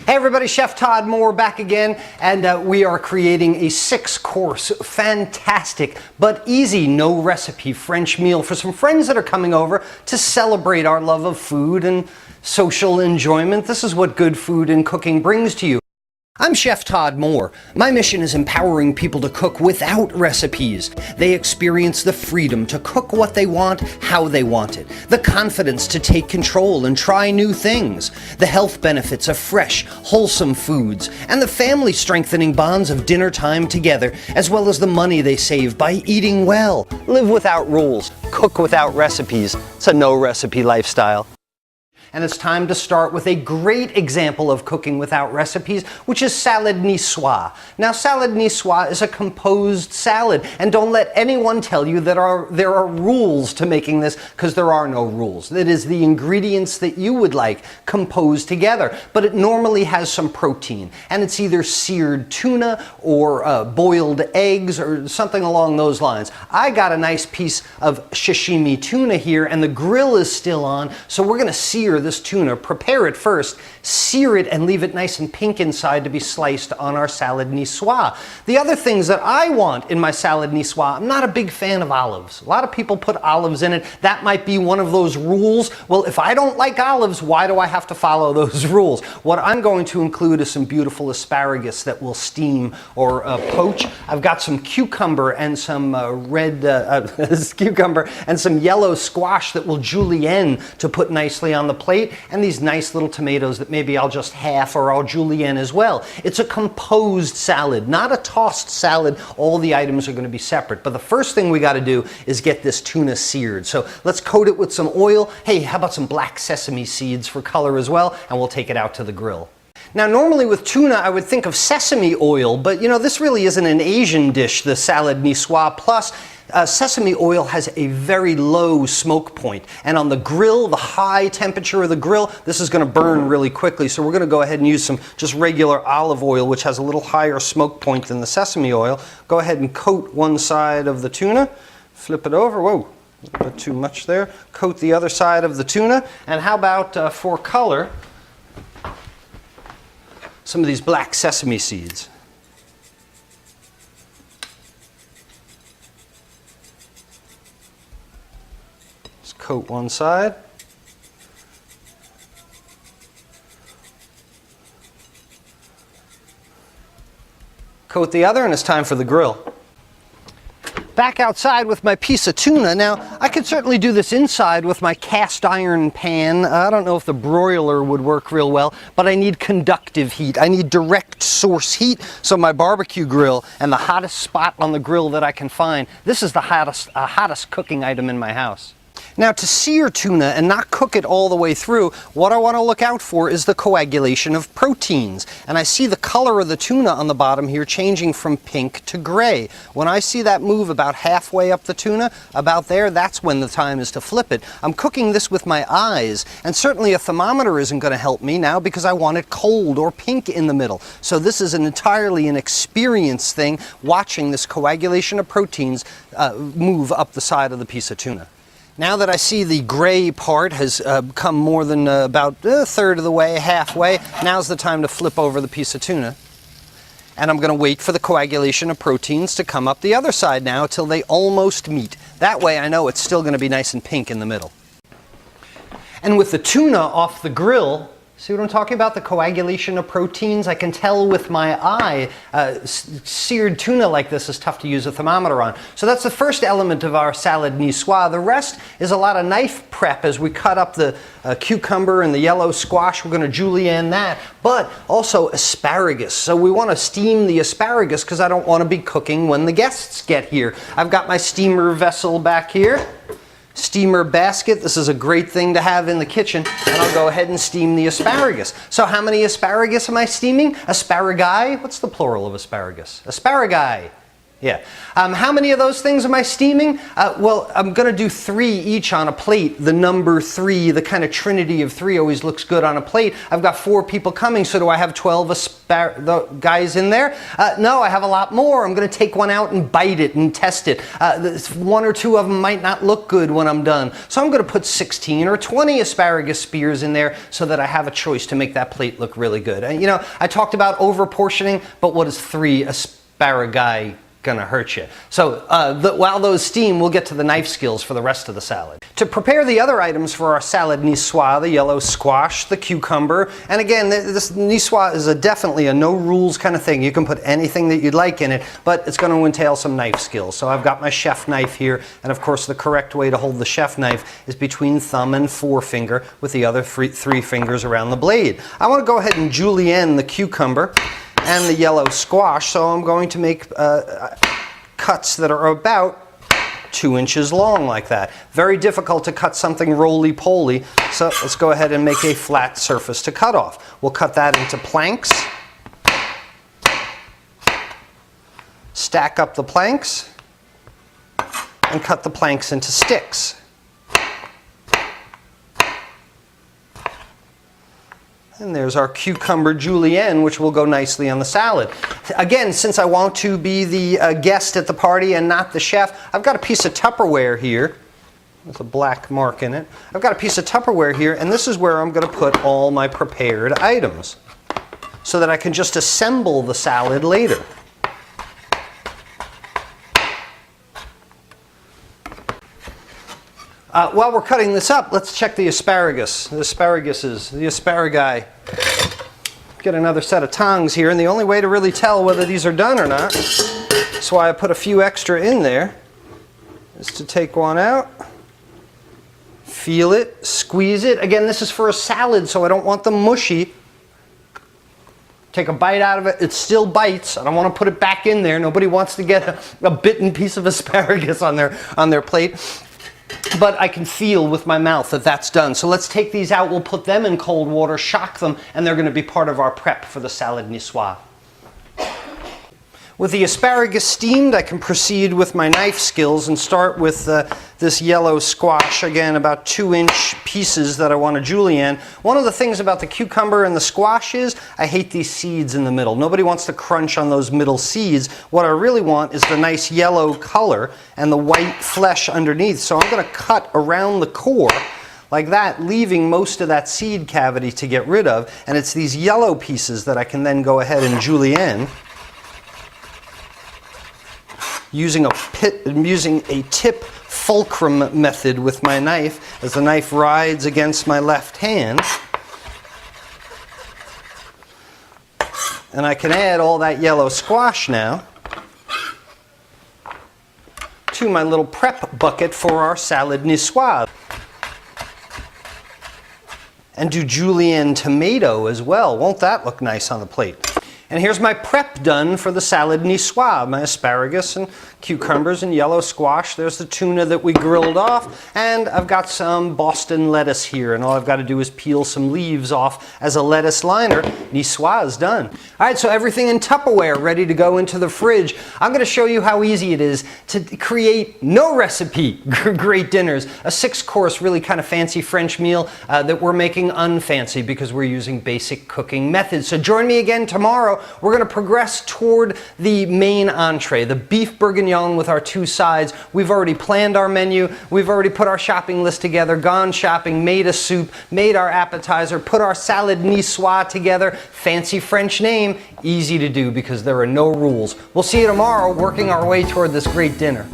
Hey everybody, Chef Todd Moore back again, and we are creating a 6-course, fantastic but easy, no recipe French meal for some friends that are coming over to celebrate our love of food and social enjoyment. This is what good food and cooking brings to you. I'm Chef Todd Moore. My mission is empowering people to cook without recipes. They experience the freedom to cook what they want, how they want it, the confidence to take control and try new things, the health benefits of fresh, wholesome foods, and the family-strengthening bonds of dinner time together, as well as the money they save by eating well. Live without rules, cook without recipes. It's a no-recipe lifestyle. And it's time to start with a great example of cooking without recipes, which is salad niçoise. Now, salad niçoise is a composed salad, and don't let anyone tell you that there are rules to making this, because there are no rules. It is the ingredients that you would like composed together, but it normally has some protein, and it's either seared tuna or boiled eggs or something along those lines. I got a nice piece of sashimi tuna here, and the grill is still on, so we're going to sear this tuna, prepare it first, sear it, and leave it nice and pink inside to be sliced on our salad niçoise. The other things that I want in my salad niçoise, I'm not a big fan of olives. A lot of people put olives in it. That might be one of those rules. Well, if I don't like olives, why do I have to follow those rules? What I'm going to include is some beautiful asparagus that will steam or poach. I've got some cucumber and some cucumber and some yellow squash that will julienne to put nicely on the plate, and these nice little tomatoes that maybe I'll just half or I'll julienne as well. It's a composed salad, not a tossed salad. All the items are going to be separate. But the first thing we got to do is get this tuna seared. So let's coat it with some oil. Hey, how about some black sesame seeds for color as well? And we'll take it out to the grill. Now, normally with tuna, I would think of sesame oil, but you know, this really isn't an Asian dish, the salad niçoise. Plus, sesame oil has a very low smoke point, and on the grill, the high temperature of the grill, this is going to burn really quickly. So we're going to go ahead and use some just regular olive oil, which has a little higher smoke point than the sesame oil. Go ahead and coat one side of the tuna, flip it over. Whoa, a bit too much there. Coat the other side of the tuna, and how about for color, some of these black sesame seeds. Just coat one side. Coat the other, and it's time for the grill. Back outside with my piece of tuna. Now, I could certainly do this inside with my cast iron pan. I don't know if the broiler would work real well, but I need conductive heat. I need direct source heat, so my barbecue grill and the hottest spot on the grill that I can find, this is the hottest cooking item in my house. Now, to sear tuna and not cook it all the way through, what I want to look out for is the coagulation of proteins. And I see the color of the tuna on the bottom here changing from pink to gray. When I see that move about halfway up the tuna, about there, that's when the time is to flip it. I'm cooking this with my eyes, and certainly a thermometer isn't going to help me now because I want it cold or pink in the middle. So this is entirely an experience thing, watching this coagulation of proteins move up the side of the piece of tuna. Now that I see the gray part has come more than about a third of the way, halfway, now's the time to flip over the piece of tuna. And I'm going to wait for the coagulation of proteins to come up the other side now till they almost meet. That way I know it's still going to be nice and pink in the middle. And with the tuna off the grill, see what I'm talking about? The coagulation of proteins. I can tell with my eye. Seared tuna like this is tough to use a thermometer on. So that's the first element of our salad niçoise. The rest is a lot of knife prep as we cut up the cucumber and the yellow squash. We're going to julienne that, but also asparagus. So we want to steam the asparagus because I don't want to be cooking when the guests get here. I've got my steamer vessel back here. Steamer basket. This is a great thing to have in the kitchen, and I'll go ahead and steam the asparagus. So how many asparagus am I steaming? Asparagi? What's the plural of asparagus? Asparagi. Yeah. How many of those things am I steaming? Well, I'm going to do 3 each on a plate. The number 3, the kind of trinity of 3 always looks good on a plate. I've got 4 people coming, so do I have 12 guys in there? No, I have a lot more. I'm going to take one out and bite it and test it. 1 or 2 of them might not look good when I'm done. So I'm going to put 16 or 20 asparagus spears in there so that I have a choice to make that plate look really good. You know, I talked about over portioning, but what is 3 asparagus gonna hurt you? So while those steam, we'll get to the knife skills for the rest of the salad. To prepare the other items for our salad niçoise, the yellow squash, the cucumber, and again, this niçoise is definitely a no rules kind of thing. You can put anything that you'd like in it, but it's going to entail some knife skills. So I've got my chef knife here, and of course the correct way to hold the chef knife is between thumb and forefinger with the other 3 fingers around the blade. I want to go ahead and julienne the cucumber and the yellow squash, so I'm going to make cuts that are about 2 inches long like that. Very difficult to cut something roly-poly, so let's go ahead and make a flat surface to cut off. We'll cut that into planks, stack up the planks, and cut the planks into sticks. And there's our cucumber julienne, which will go nicely on the salad. Again, since I want to be the guest at the party and not the chef, I've got a piece of Tupperware here with a black mark in it. I've got a piece of Tupperware here, and this is where I'm going to put all my prepared items so that I can just assemble the salad later. While we're cutting this up, let's check the asparagus. The asparagi. Get another set of tongs here, and the only way to really tell whether these are done or not, that's why I put a few extra in there, is to take one out, feel it, squeeze it. Again, this is for a salad, so I don't want them mushy. Take a bite out of it, it still bites. I don't want to put it back in there. Nobody wants to get a bitten piece of asparagus on their plate. But I can feel with my mouth that that's done. So let's take these out, we'll put them in cold water, shock them, and they're going to be part of our prep for the salad niçoise. With the asparagus steamed, I can proceed with my knife skills and start with this yellow squash, again about 2-inch pieces that I want to julienne. One of the things about the cucumber and the squash is I hate these seeds in the middle. Nobody wants to crunch on those middle seeds. What I really want is the nice yellow color and the white flesh underneath. So I'm going to cut around the core like that, leaving most of that seed cavity to get rid of. And it's these yellow pieces that I can then go ahead and julienne using a tip fulcrum method with my knife as the knife rides against my left hand. And I can add all that yellow squash now to my little prep bucket for our salad niçoise. And do julienne tomato as well. Won't that look nice on the plate? And here's my prep done for the salad niçoise. My asparagus and cucumbers and yellow squash. There's the tuna that we grilled off. And I've got some Boston lettuce here. And all I've got to do is peel some leaves off as a lettuce liner. Niçoise is done. All right, so everything in Tupperware ready to go into the fridge. I'm going to show you how easy it is to create no recipe great dinners. A 6-course, really kind of fancy French meal that we're making unfancy because we're using basic cooking methods. So join me again tomorrow. We're going to progress toward the main entree, the beef bourguignon with our 2 sides. We've already planned our menu. We've already put our shopping list together, gone shopping, made a soup, made our appetizer, put our salad niçoise together. Fancy French name, easy to do because there are no rules. We'll see you tomorrow working our way toward this great dinner.